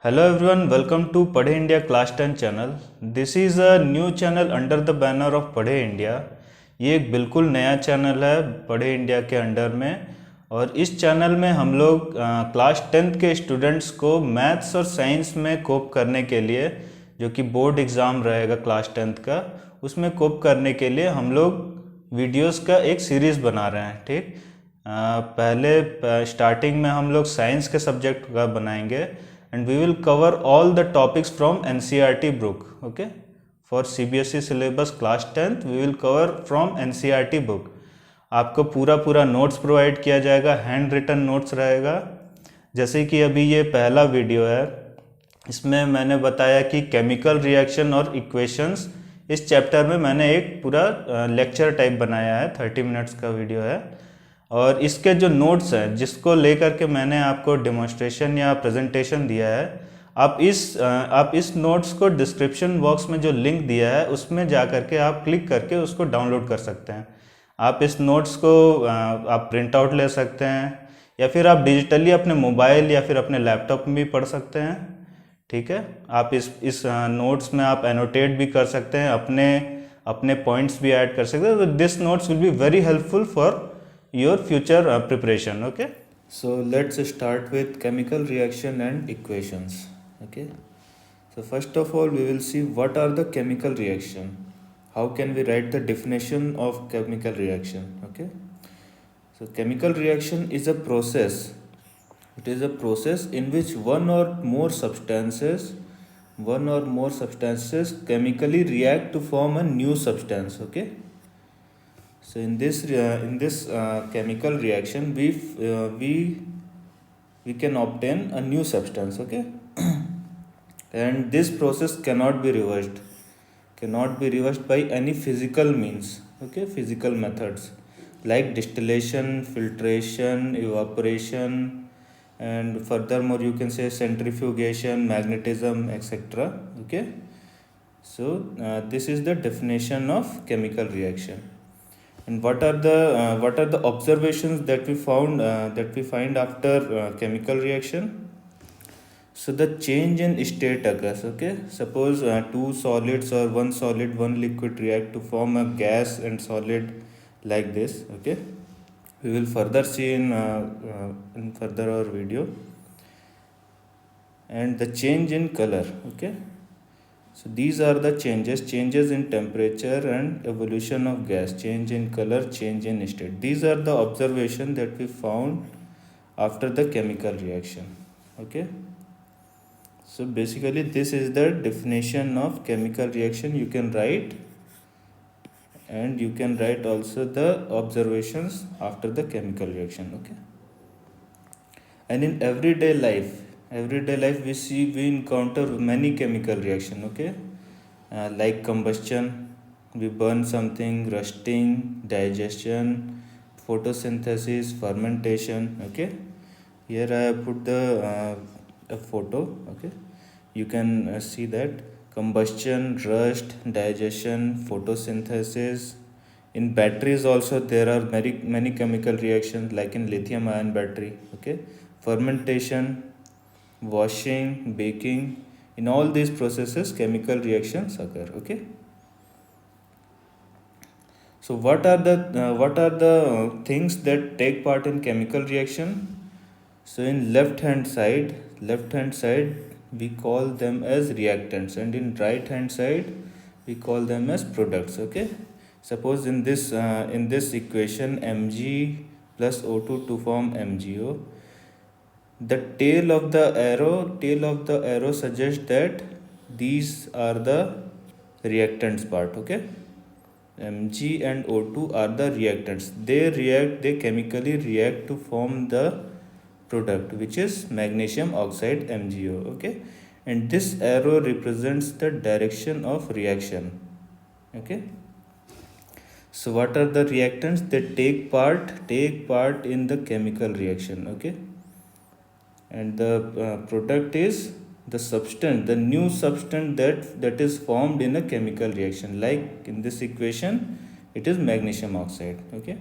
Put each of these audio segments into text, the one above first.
Hello everyone, welcome to Padhe India Class 10 channel. This is a new channel under the banner of Padhe India. ये एक बिल्कुल नया channel है पढ़े India के अंडर में। और इस चैनल में हम लोग क्लास 10th के स्टूडेंट्स को मैथ्स और साइंस में कोप करने के लिए, जो कि बोर्ड एग्ज़ाम रहेगा क्लास 10th का, उसमें कोप करने के लिए हम लोग वीडियोस का एक सीरीज़ बना रहे हैं। ठीक, पहले स्टार्टिंग में हम लोग साइंस के सब्जेक्ट का बनाएंगे and we will cover all the topics from NCERT book. Okay, for CBSE syllabus class 10th we will cover from NCERT book. आपको पूरा नोट्स प्रोवाइड किया जाएगा, हैंड रिटन नोट्स रहेगा। जैसे कि अभी ये पहला वीडियो है, इसमें मैंने बताया कि केमिकल रिएक्शन और इक्वेशंस, इस चैप्टर में मैंने एक पूरा लेक्चर टाइप बनाया है, 30 मिनट्स का वीडियो है। और इसके जो नोट्स हैं, जिसको लेकर के मैंने आपको डेमोन्स्ट्रेशन या प्रेजेंटेशन दिया है, आप इस नोट्स को डिस्क्रिप्शन बॉक्स में जो लिंक दिया है उसमें जा करके आप क्लिक करके उसको डाउनलोड कर सकते हैं। आप इस नोट्स को आप प्रिंट आउट ले सकते हैं, या फिर आप डिजिटली अपने मोबाइल या फिर अपने लैपटॉप में भी पढ़ सकते हैं। ठीक है, आप इस नोट्स में आप एनोटेट भी कर सकते हैं, अपने पॉइंट्स भी ऐड कर सकते हैं। तो this notes will be very helpful for your future preparation. Okay, so let's start with chemical reaction and equations. Okay, so first of all we will see what are the chemical reaction, how can we write the definition of chemical reaction. Okay, so chemical reaction is a process, it is a process in which one or more substances chemically react to form a new substance. Okay, so in this chemical reaction we can obtain a new substance. Okay, and this process cannot be reversed by any physical means. Okay, physical methods like distillation, filtration, evaporation, and furthermore you can say centrifugation, magnetism, etc. Okay, so this is the definition of chemical reaction. And what are the observations that we find after chemical reaction? So the change in state occurs. Okay, suppose two solids or one solid, one liquid react to form a gas and solid like this. Okay, we will further see in further our video. And the change in color. Okay, so these are the changes in temperature and evolution of gas, change in color, change in state. These are the observations that we found after the chemical reaction. Okay, so basically this is the definition of chemical reaction. You can write, and you can write also the observations after the chemical reaction. Okay, and in everyday life we encounter many chemical reaction. Okay, like combustion, we burn something, rusting, digestion, photosynthesis, fermentation. Okay, here I have put the a photo. Okay, you can see that combustion, rust, digestion, photosynthesis. In batteries also there are many chemical reactions, like in lithium ion battery. Okay, fermentation, washing, baking, in all these processes chemical reactions occur. Okay, so what are the things that take part in chemical reaction? So in left hand side we call them as reactants, and in right hand side we call them as products. Okay, suppose in this equation Mg plus O2 to form MgO, the tail of the arrow suggests that these are the reactants part. Okay, Mg and O2 are the reactants. They chemically react to form the product, which is magnesium oxide, MgO. Okay, and this arrow represents the direction of reaction. Okay, so what are the reactants that take part in the chemical reaction? Okay, and the product is the new substance that is formed in a chemical reaction. Like in this equation it is magnesium oxide. Okay,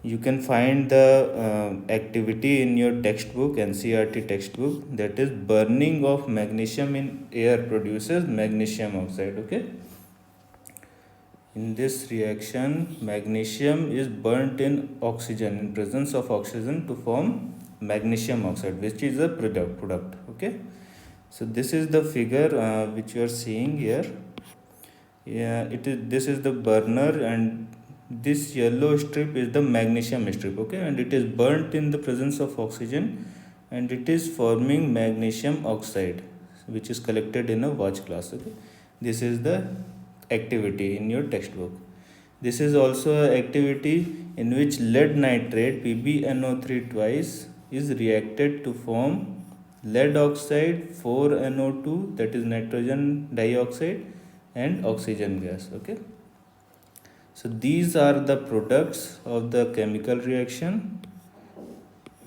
You can find the activity in your textbook, NCERT textbook, that is burning of magnesium in air produces magnesium oxide. Okay. In this reaction, magnesium is burnt in oxygen, in presence of oxygen, to form magnesium oxide, which is a product. Okay. So this is the figure which you are seeing here. Yeah, it is. This is the burner, and this yellow strip is the magnesium strip. Okay, and it is burnt in the presence of oxygen, and it is forming magnesium oxide, which is collected in a watch glass. Okay, this is the activity in your textbook. This is also an activity in which lead nitrate PbNO3 twice is reacted to form lead oxide 4NO2, that is nitrogen dioxide, and oxygen gas. Okay, so these are the products of the chemical reaction,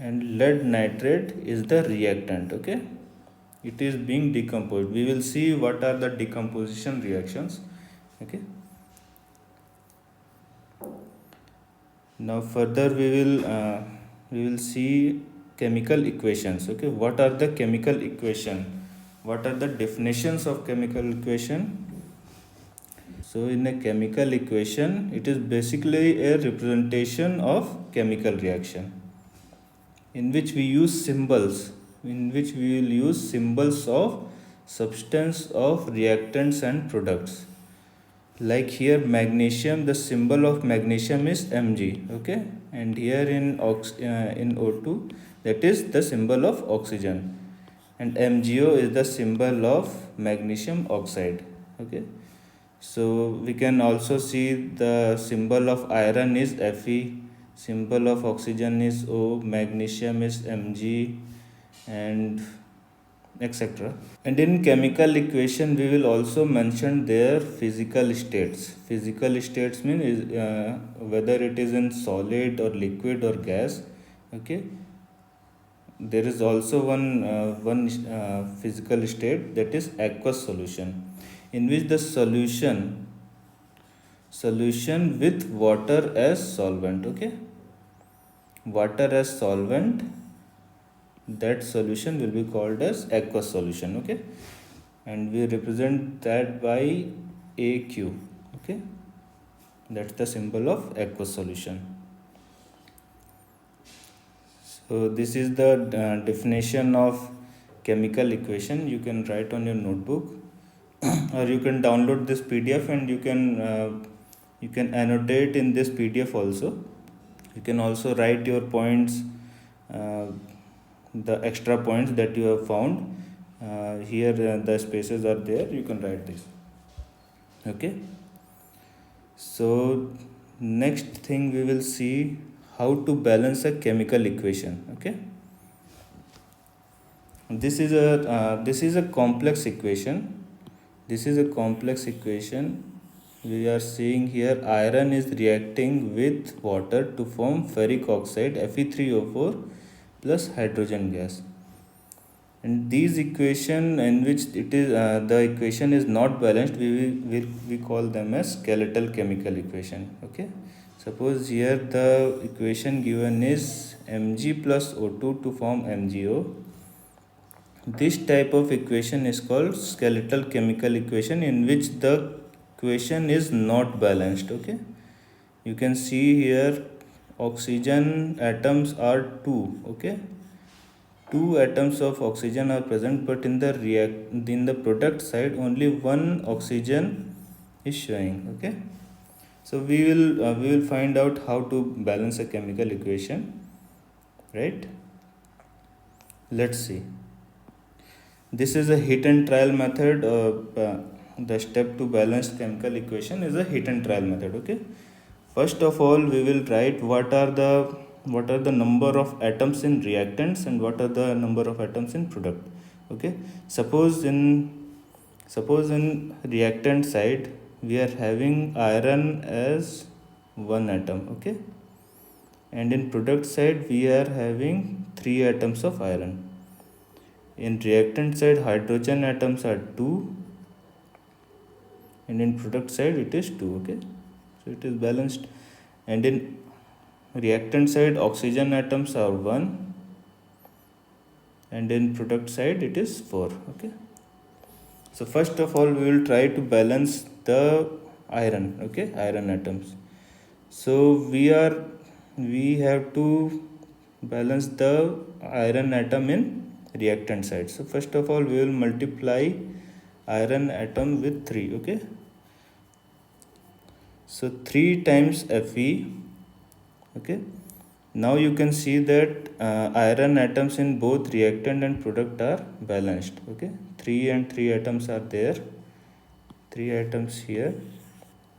and lead nitrate is the reactant. Okay, it is being decomposed. We will see what are the decomposition reactions. Okay, now further we will see chemical equations. Okay, what are the chemical equation, what are the definitions of chemical equation? So in a chemical equation, it is basically a representation of chemical reaction in which we use symbols, in which we will use symbols of substance of reactants and products. Like here magnesium, the symbol of magnesium is Mg. Okay, and here in O2, that is the symbol of oxygen, and MgO is the symbol of magnesium oxide. Okay, so we can also see the symbol of iron is Fe, symbol of oxygen is O, magnesium is Mg, and etc. And in chemical equation we will also mention their physical states. Physical states mean whether it is in solid or liquid or gas. Okay, there is also one physical state, that is aqueous solution, in which the solution with water as solvent. Okay, water as solvent, that solution will be called as aqueous solution. Okay, and we represent that by AQ. Okay, that's the symbol of aqueous solution. So this is the definition of chemical equation. You can write on your notebook or you can download this PDF, and you can annotate in this PDF also. You can also write your points, the extra points that you have found. Here the spaces are there, you can write this. Okay, so next thing we will see how to balance a chemical equation. Okay, this is a complex equation. This is a complex equation. We are seeing here iron is reacting with water to form ferric oxide Fe3O4 plus hydrogen gas. And these equation in which it is the equation is not balanced, we call them as skeletal chemical equation. Okay, suppose here the equation given is Mg plus O2 to form MgO. This type of equation is called skeletal chemical equation, in which the equation is not balanced. Okay, you can see here oxygen atoms are 2. Okay, 2 atoms of oxygen are present, but in the product side only one oxygen is showing. Okay, so we will find out how to balance a chemical equation, right? Let's see. This is a hit and trial method. The step to balance chemical equation is a hit and trial method. Okay, first of all we will write what are the number of atoms in reactants and what are the number of atoms in product. Okay, suppose in reactant side we are having iron as 1 atom. Okay, and in product side we are having 3 atoms of iron. In reactant side hydrogen atoms are 2, and in product side it is 2. Okay, so it is balanced. And in reactant side oxygen atoms are 1 and in product side it is 4. Okay, so first of all we will try to balance the iron, okay, iron atoms. So we have to balance the iron atom in reactant side. So first of all we will multiply iron atom with 3. Okay, so 3 times Fe. Okay, now you can see that iron atoms in both reactant and product are balanced. Okay, 3 and 3 atoms are there, 3 atoms here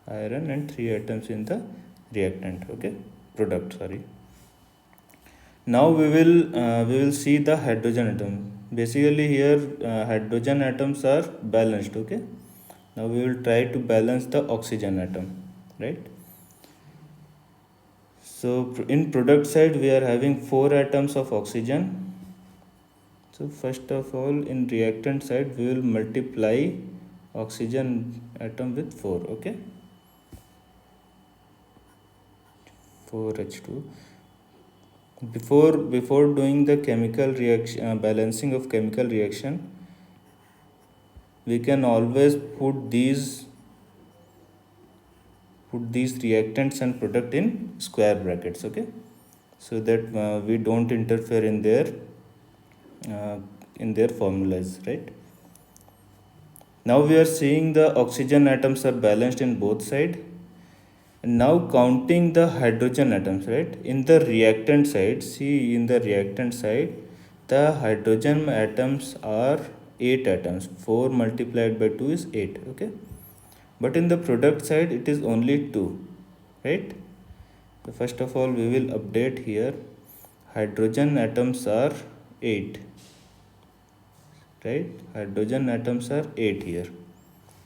iron and 3 atoms in the reactant, okay, product, sorry. Now we will see the hydrogen atom. Basically here hydrogen atoms are balanced. Okay, now we will try to balance the oxygen atom, right? So in product side we are having 4 atoms of oxygen. So first of all in reactant side we will multiply oxygen atom with 4. Okay, 4H2. Before doing the chemical reaction, balancing of chemical reaction, we can always put these reactants and product in square brackets. Okay, so that we don't interfere in their formulas, right? Now we are seeing the oxygen atoms are balanced in both sides. Now counting the hydrogen atoms, right? In the reactant side, see in the reactant side, the hydrogen atoms are 8 atoms. 4 multiplied by 2 is 8. Okay, but in the product side it is only 2, right? So first of all we will update here. Hydrogen atoms are 8, right? Hydrogen atoms are 8 here.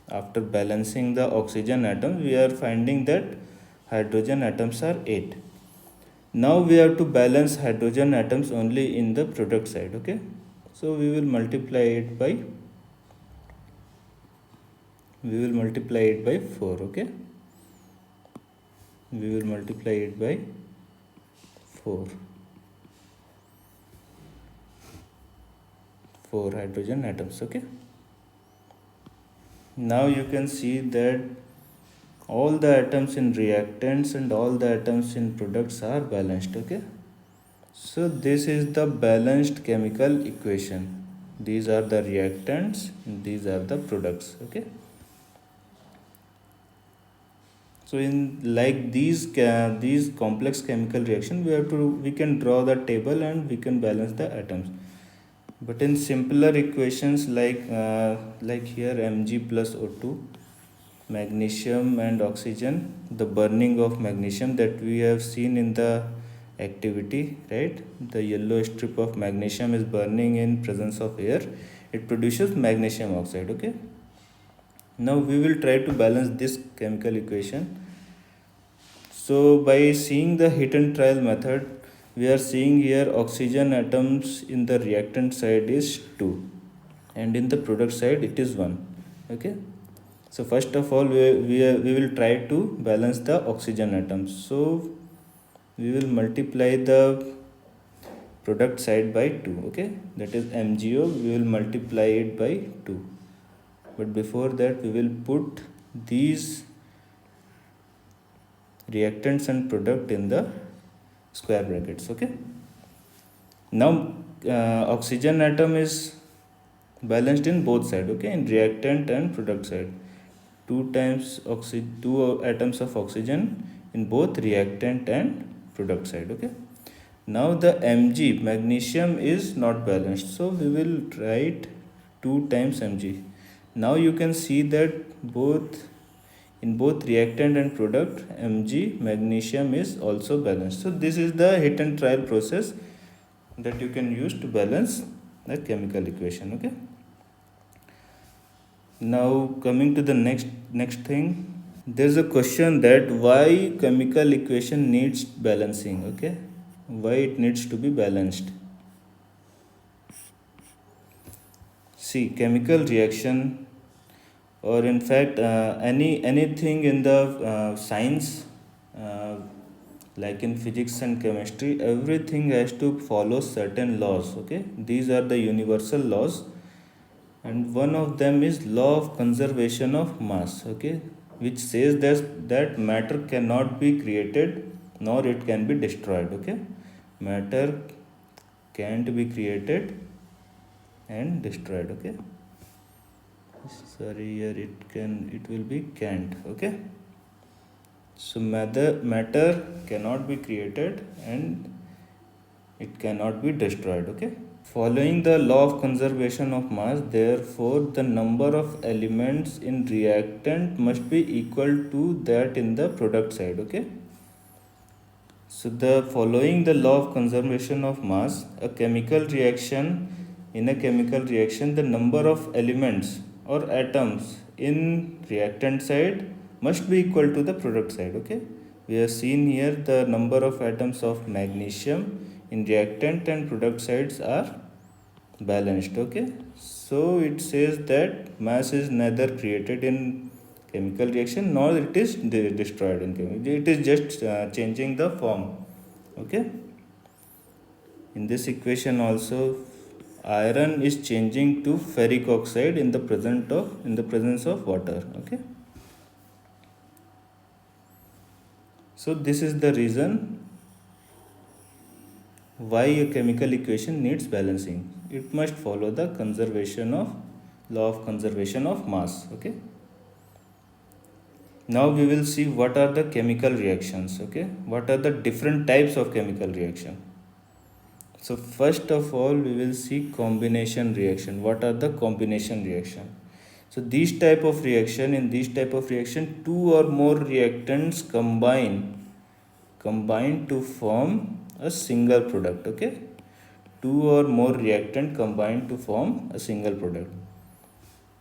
After balancing the oxygen atom, we are finding that hydrogen atoms are 8. Now we have to balance hydrogen atoms only in the product side. Okay, so we will multiply it by 4. Okay, we will multiply it by 4 hydrogen atoms. Okay, now you can see that all the atoms in reactants and all the atoms in products are balanced. Okay, so this is the balanced chemical equation. These are the reactants, these are the products. Okay, so in like these complex chemical reaction we can draw the table and we can balance the atoms. But in simpler equations like here Mg plus O2, magnesium and oxygen, the burning of magnesium that we have seen in the activity, right? The yellow strip of magnesium is burning in presence of air. It produces magnesium oxide. Okay, now we will try to balance this chemical equation. So by seeing the hit and trial method, we are seeing here oxygen atoms in the reactant side is 2 and in the product side it is 1. Okay, so first of all we will try to balance the oxygen atoms. So we will multiply the product side by 2. Okay, that is MgO, we will multiply it by 2. But before that we will put these reactants and product in the square brackets. Okay, now oxygen atom is balanced in both sides. Okay, in reactant and product side, 2 atoms of oxygen in both reactant and product side. Okay, now the Mg, magnesium, is not balanced, so we will write 2 times Mg. Now you can see that in both reactant and product, Mg, magnesium, is also balanced. So this is the hit and trial process that you can use to balance the chemical equation. Okay, now coming to the next thing, there's a question that why chemical equation needs balancing. Okay, why it needs to be balanced. See, chemical reaction, or in fact anything in the science, like in physics and chemistry, everything has to follow certain laws. Okay, these are the universal laws, and one of them is law of conservation of mass. Okay, which says that matter cannot be created nor it can be destroyed. Okay, matter can't be created and destroyed. Okay, sorry, here it will be can't. Okay, so matter cannot be created and it cannot be destroyed. Okay, following the law of conservation of mass, therefore the number of elements in reactant must be equal to that in the product side. Okay, so the following the law of conservation of mass, a chemical reaction in a chemical reaction, the number of elements or atoms in reactant side must be equal to the product side. Okay, we have seen here the number of atoms of magnesium in reactant and product sides are balanced. Okay, so it says that mass is neither created in chemical reaction nor it is destroyed in chemical, it is just changing the form. Okay, in this equation also iron is changing to ferric oxide in the presence of water. Okay, so this is the reason why a chemical equation needs balancing. It must follow the conservation of law of conservation of mass. Okay, now we will see what are the chemical reactions. Okay, what are the different types of chemical reaction. So first of all we will see combination reaction. What are the combination reaction? So these type of reaction, in these type of reaction, two or more reactants combine to form a single product. Okay, two or more reactant combine to form a single product.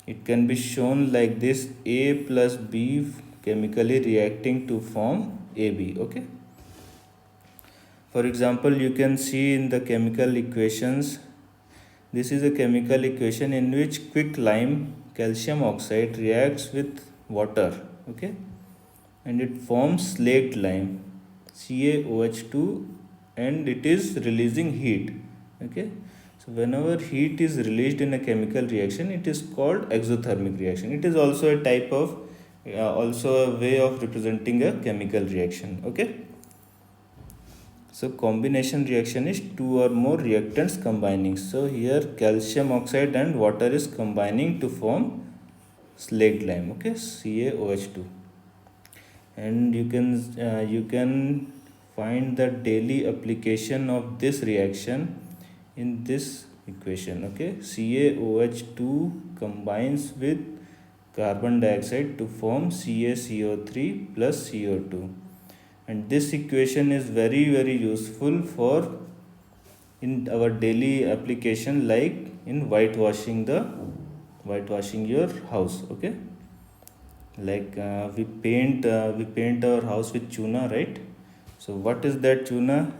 It can be shown like this: A plus B chemically reacting to form AB. Okay, for example, you can see in the chemical equations, this is a chemical equation in which quicklime calcium oxide reacts with water. Okay, and it forms slaked lime CaOH2 and it is releasing heat. Okay, so whenever heat is released in a chemical reaction, it is called exothermic reaction. It is also a type of also a way of representing a chemical reaction. Okay, so combination reaction is two or more reactants combining. So here calcium oxide and water is combining to form slaked lime. Okay, CaOH2, and you can find the daily application of this reaction in this equation. Okay, CaOH2 combines with carbon dioxide to form CaCO3 plus CO2, and this equation is very useful for in our daily application, like in whitewashing your house. Okay, like we paint our house with chuna, right? So what is that chuna?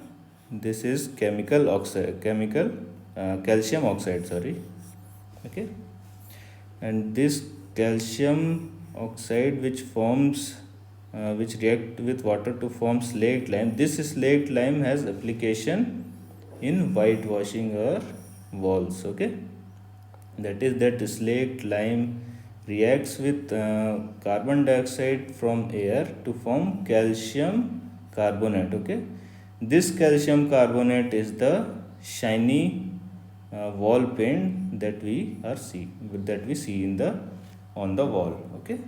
This is chemical calcium oxide, sorry. Okay, and this calcium oxide which react with water to form slaked lime, this slaked lime has application in whitewashing our walls. Okay, that is that slaked lime reacts with carbon dioxide from air to form calcium carbonate. Okay, this calcium carbonate is the shiny wall paint that we see in the on the wall. Okay,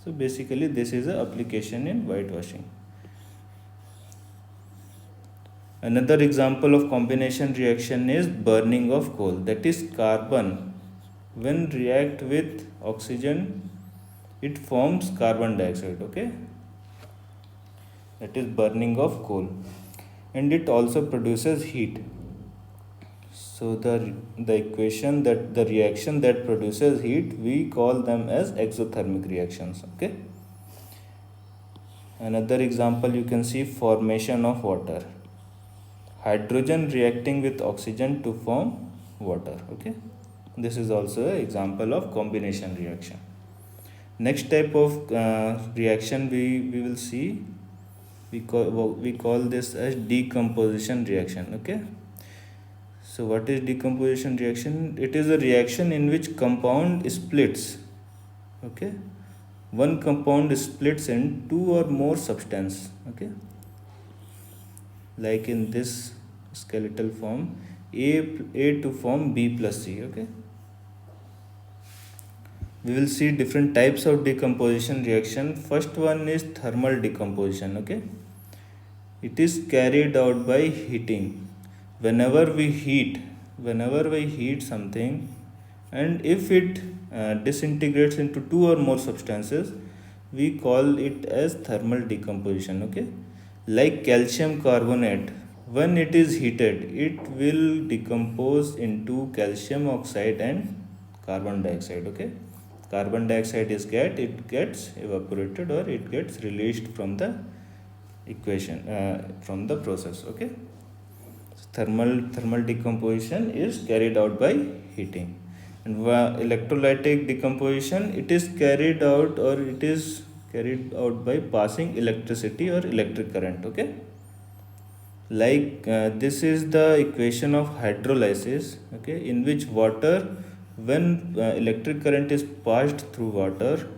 so basically this is a application in whitewashing. Another example of combination reaction is burning of coal. That is carbon when react with oxygen, it forms carbon dioxide. Okay, that is burning of coal, and it also produces heat. So the equation that the reaction that produces heat, we call them as exothermic reactions. Okay, another example, you can see formation of water, hydrogen reacting with oxygen to form water. Okay, this is also an example of combination reaction. Next type of reaction we will see we call this as decomposition reaction. Okay, so what is decomposition reaction? It is a reaction in which compound splits. Okay, one compound splits in two or more substance. Okay, like in this skeletal form, A to form B plus C. Okay, we will see different types of decomposition reaction. First one is thermal decomposition. Okay, it is carried out by heating. Whenever we heat something, and if it disintegrates into two or more substances, we call it as thermal decomposition. Okay, like calcium carbonate, when it is heated, it will decompose into calcium oxide and carbon dioxide. Okay, carbon dioxide it gets evaporated, or it gets released from the equation, from the process. Okay, thermal decomposition is carried out by heating. And electrolytic decomposition, it is carried out, or it is carried out by passing electricity or electric current. Okay, like this is the equation of hydrolysis. Okay, in which water, when electric current is passed through water,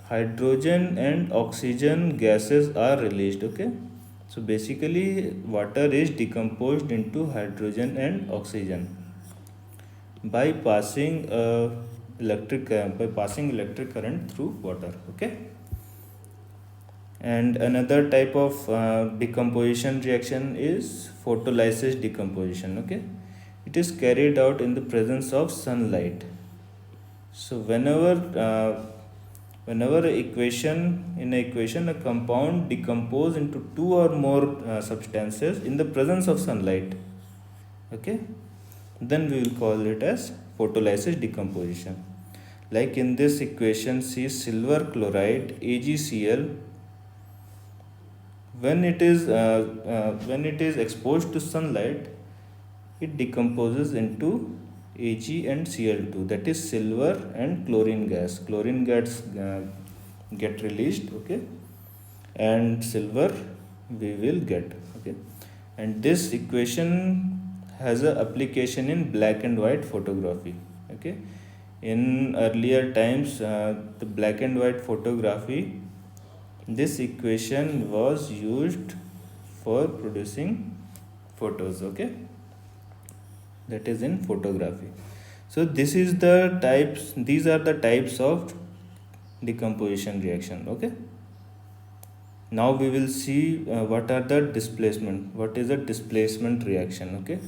hydrogen and oxygen gases are released. Okay, so basically water is decomposed into hydrogen and oxygen by passing electric current through water. Okay, and another type of decomposition reaction is photolysis decomposition. Okay, it is carried out in the presence of sunlight. So whenever in an equation a compound decompose into two or more substances in the presence of sunlight, okay, then we will call it as photolysis decomposition. Like in this equation, see silver chloride AgCl, when it is exposed to sunlight, it decomposes into Ag and Cl2, that is silver and chlorine gas. Chlorine gas get released. Okay, and silver we will get. Okay, and this equation has a application in black and white photography. Okay, in earlier times, the black and white photography, this equation was used for producing photos. Okay, that is in photography. So these are the types of decomposition reaction. Okay, now we will see what are the displacement. What is a displacement reaction? Okay,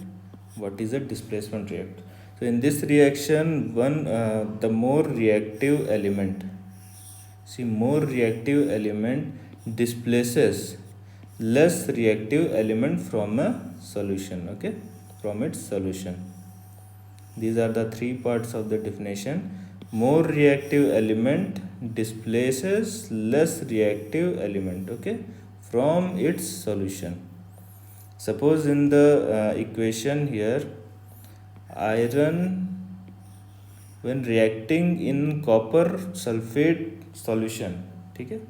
what is a displacement reaction? So in this reaction, the more reactive element, more reactive element displaces less reactive element from a solution. Okay, from its solution. These are the three parts of the definition. More reactive element displaces less reactive element. Okay, from its solution. Suppose in the equation here, iron, when reacting in copper sulfate solution, okay,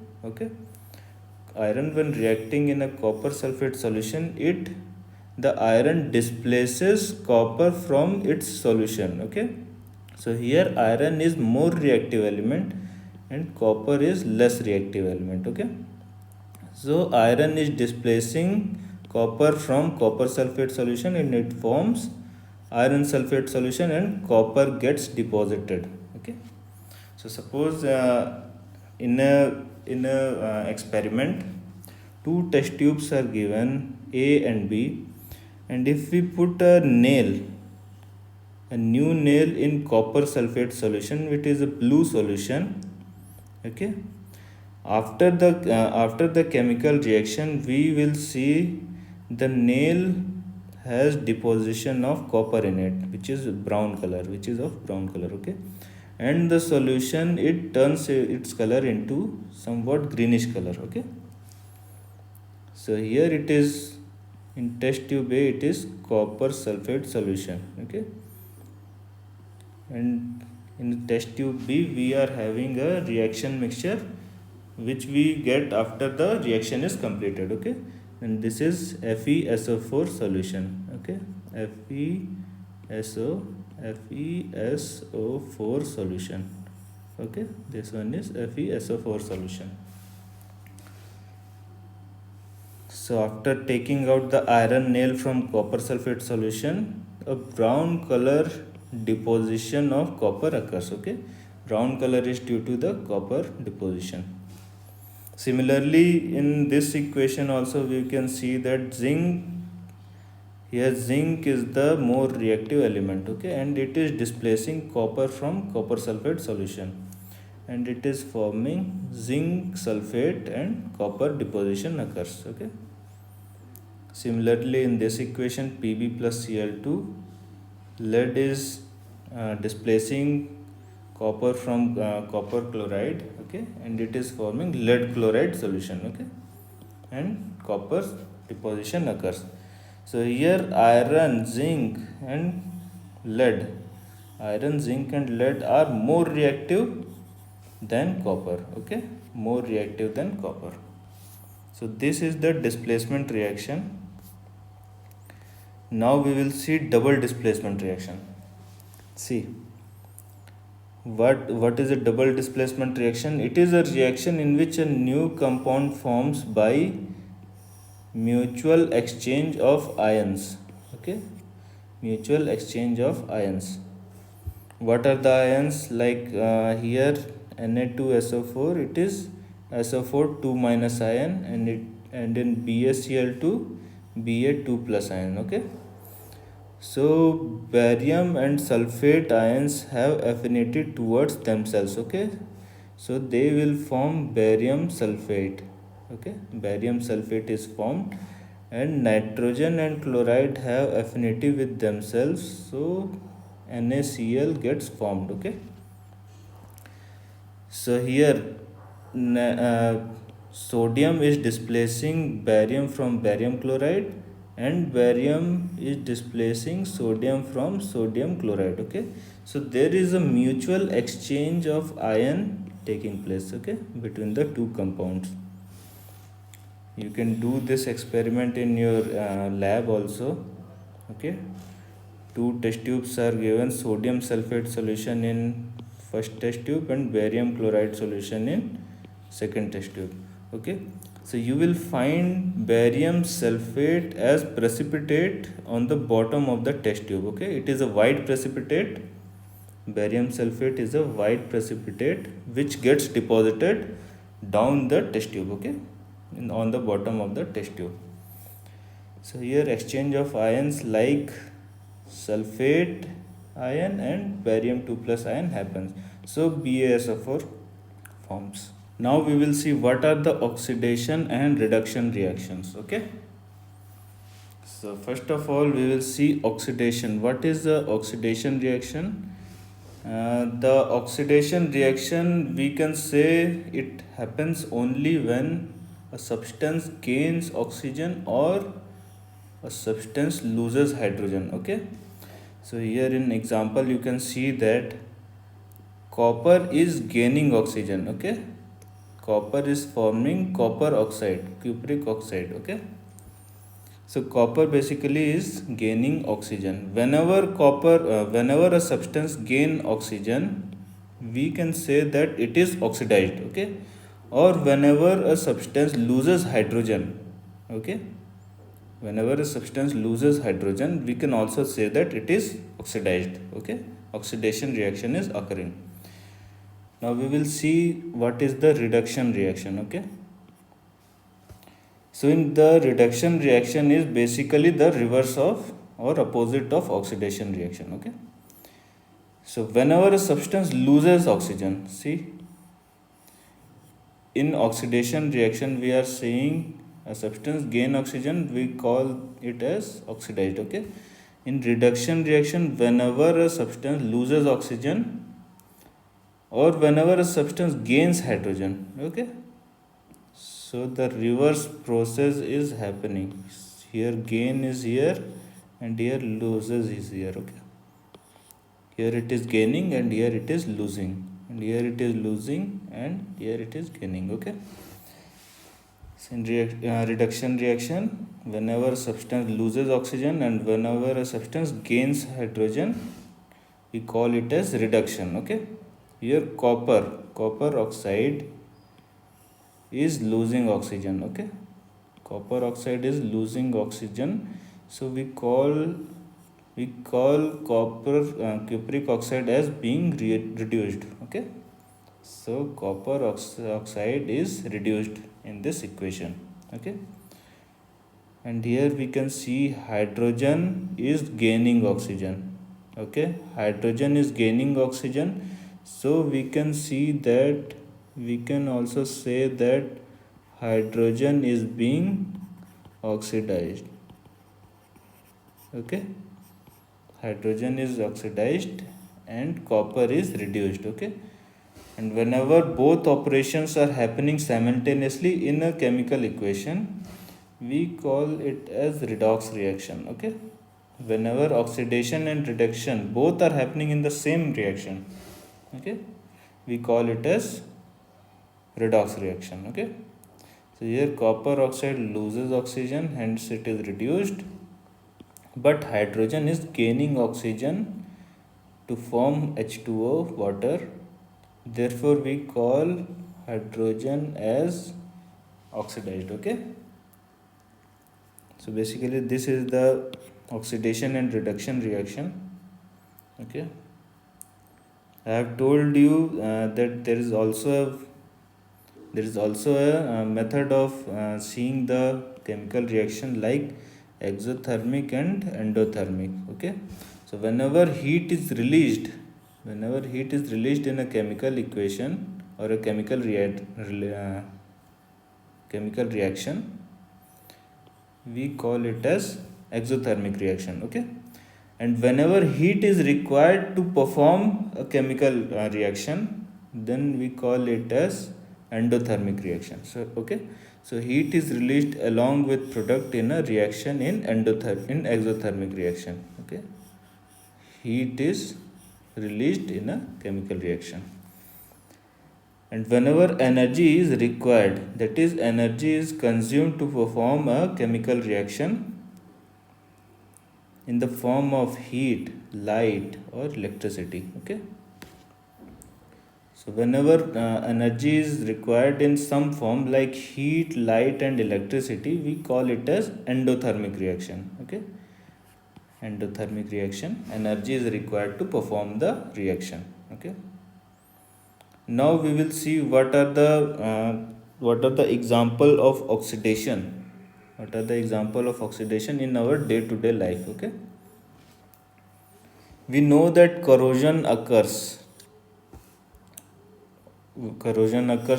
iron when reacting in a copper sulfate solution, the iron displaces copper from its solution. Okay, so here iron is more reactive element and copper is less reactive element. Okay, so iron is displacing copper from copper sulfate solution, and it forms iron sulfate solution, and copper gets deposited. Okay, so suppose in a experiment, two test tubes are given, A and B, and if we put a new nail in copper sulfate solution, which is a blue solution, okay, after the chemical reaction, we will see the nail has deposition of copper in it, which is of brown color. Okay, and the solution, it turns its color into somewhat greenish color. Okay, so here it is in test tube A, it is copper sulfate solution. Okay, and in test tube B, we are having a reaction mixture which we get after the reaction is completed. Okay, and this is FeSO4 solution. Okay, FeSO4 solution. Okay, this one is FeSO4 solution. So after taking out the iron nail from copper sulfate solution, a brown color deposition of copper occurs. Okay, brown color is due to the copper deposition. Similarly, in this equation also we can see that zinc, here zinc is the more reactive element. Okay, and it is displacing copper from copper sulfate solution, and it is forming zinc sulfate and copper deposition occurs. Okay. Similarly, in this equation Pb plus Cl2, lead is displacing copper from copper chloride. Okay, and it is forming lead chloride solution. Okay, and copper deposition occurs. So here iron, zinc and lead, iron, zinc and lead are more reactive than copper. Okay, more reactive than copper. So this is the displacement reaction. Now we will see double displacement reaction. See, what is a double displacement reaction? It is a reaction in which a new compound forms by mutual exchange of ions. Okay, mutual exchange of ions. What are the ions? Like here Na2SO4, it is SO4 2 minus ion, and in BaCl2 Ba 2 plus ion. Okay, so barium and sulfate ions have affinity towards themselves. Okay, so they will form barium sulfate. Okay, barium sulfate is formed, and nitrogen and chloride have affinity with themselves, so NaCl gets formed. Okay, so here sodium is displacing barium from barium chloride, and barium is displacing sodium from sodium chloride. Okay, so there is a mutual exchange of ion taking place. Okay, between the two compounds. You can do this experiment in your lab also. Okay, two test tubes are given, sodium sulfate solution in first test tube and barium chloride solution in second test tube. Okay, so you will find barium sulfate as precipitate on the bottom of the test tube. Okay, it is a white precipitate. Barium sulfate is a white precipitate which gets deposited down the test tube. Okay, on the bottom of the test tube. So here exchange of ions like sulfate ion and barium 2 plus ion happens. So BaSO4 forms. Now we will see what are the oxidation and reduction reactions. Okay, so first of all we will see oxidation. What is the oxidation reaction? The oxidation reaction, we can say it happens only when a substance gains oxygen or a substance loses hydrogen. Okay, so here in example you can see that copper is gaining oxygen. Okay, copper is forming copper oxide, cupric oxide. Okay, so copper basically is gaining oxygen. Whenever a substance gain oxygen, we can say that it is oxidized. Okay, or whenever a substance loses hydrogen. Okay, whenever a substance loses hydrogen, we can also say that it is oxidized. Okay, oxidation reaction is occurring. Now we will see what is the reduction reaction. Okay, so in the reduction reaction is basically the reverse of or opposite of oxidation reaction. Okay, so whenever a substance loses oxygen, see, in oxidation reaction we are saying a substance gain oxygen, we call it as oxidized. Okay, in reduction reaction, whenever a substance loses oxygen or whenever a substance gains hydrogen. Okay, so the reverse process is happening. Here gain is here and here loses is here. Okay, here it is gaining and here it is losing. and here it is losing and here it is gaining. Okay, so in reduction reaction, whenever substance loses oxygen and whenever a substance gains hydrogen, we call it as reduction. Okay, here copper oxide is losing oxygen. Okay, copper oxide is losing oxygen, so we call copper cupric oxide as being reduced. Okay, so copper oxide is reduced in this equation. Okay, and here we can see hydrogen is gaining oxygen. Okay, hydrogen is gaining oxygen, so we can see that we can also say that hydrogen is being oxidized. Okay, hydrogen is oxidized and copper is reduced. Okay, and whenever both operations are happening simultaneously in a chemical equation, we call it as redox reaction. Okay, whenever oxidation and reduction both are happening in the same reaction, okay, we call it as redox reaction. Okay, so here copper oxide loses oxygen, hence it is reduced, but hydrogen is gaining oxygen to form H2O water, therefore we call hydrogen as oxidized. Okay, so basically this is the oxidation and reduction reaction. Okay, I have told you that there is also a method of seeing the chemical reaction like exothermic and endothermic. Okay, so whenever heat is released in a chemical equation or a chemical reaction, we call it as exothermic reaction. Okay, and whenever heat is required to perform a chemical reaction, then we call it as endothermic reaction. So okay, so heat is released along with product in a reaction in exothermic reaction. Okay, heat is released in a chemical reaction, and whenever energy is required, that is energy is consumed to perform a chemical reaction in the form of heat, light or electricity. Okay, so whenever energy is required in some form like heat, light and electricity, we call it as endothermic reaction. Okay, endothermic reaction, energy is required to perform the reaction. Okay, now we will see what are the example of oxidation, in our day to day life. Okay, we know that corrosion occurs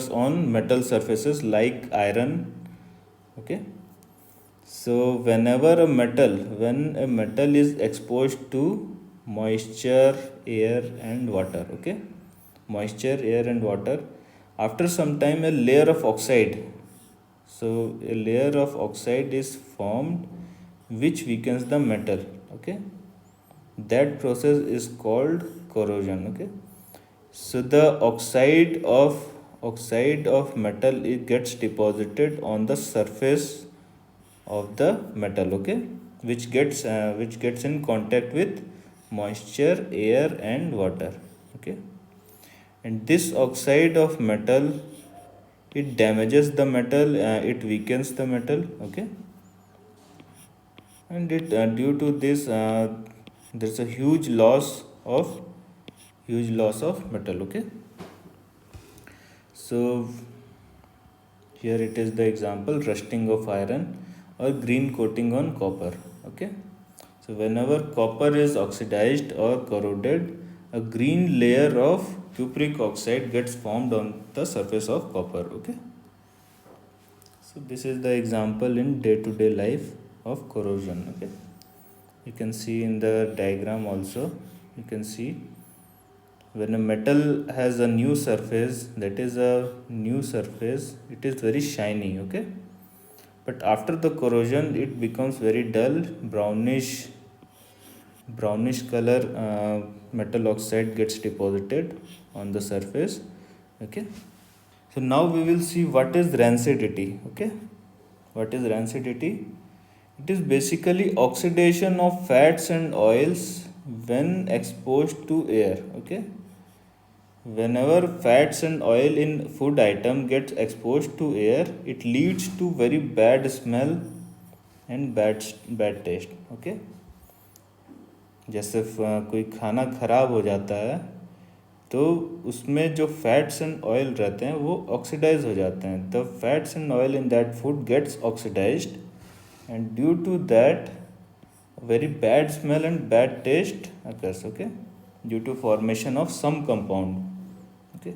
on metal surfaces like iron. Okay, so when a metal is exposed to moisture, air and water, okay, moisture, air and water, after some time a layer of oxide is formed which weakens the metal. Okay, that process is called corrosion. Okay, so the oxide of metal, it gets deposited on the surface of the metal. Okay, which gets in contact with moisture, air and water. Okay, and this oxide of metal, it damages the metal, it weakens the metal. Okay, and it due to this there's a huge loss of metal. Okay, so here it is the example, rusting of iron or green coating on copper. Okay, so whenever copper is oxidized or corroded, a green layer of cupric oxide gets formed on the surface of copper. Okay, so this is the example in day-to-day life of corrosion. Okay, you can see in the diagram also, you can see when a metal has a new surface, it is very shiny. Okay, but after the corrosion it becomes very dull, brownish color metal oxide gets deposited on the surface. Okay, so now we will see what is rancidity. Okay, what is rancidity? It is basically oxidation of fats and oils when exposed to air. Okay, whenever fats and oil in food item gets exposed to air, it leads to very bad smell and bad taste. Okay, जैसे कोई खाना खराब हो जाता है तो उसमें जो फैट्स एंड ऑयल रहते हैं वो ऑक्सीडाइज हो जाते हैं. The fats and oil in that food gets oxidised and due to that very bad smell and bad taste occurs. Okay, due to formation of some compound. Okay,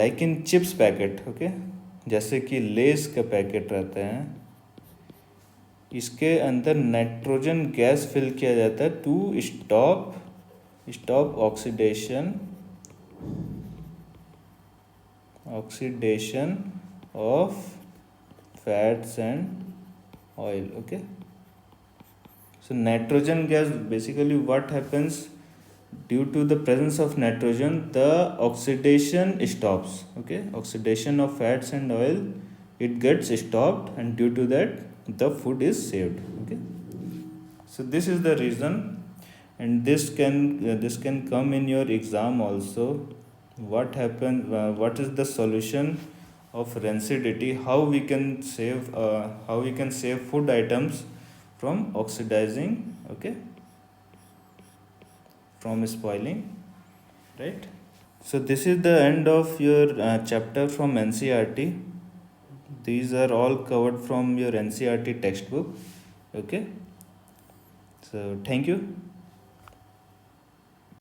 like in chips packet. Okay, जैसे कि less के packet रहते हैं, इसके अंदर nitrogen gas fill किया जाता है to stop oxidation of fats and oil. Okay, so nitrogen gas, basically what happens, due to the presence of nitrogen the oxidation stops. Okay, oxidation of fats and oil, it gets stopped and due to that the food is saved. Okay, so this is the reason, and this can come in your exam also. What happens, what is the solution of rancidity, how we can save food items from oxidizing. Okay, from spoiling, right? So this is the end of your chapter from NCERT. These are all covered from your NCERT textbook. Okay, so thank you.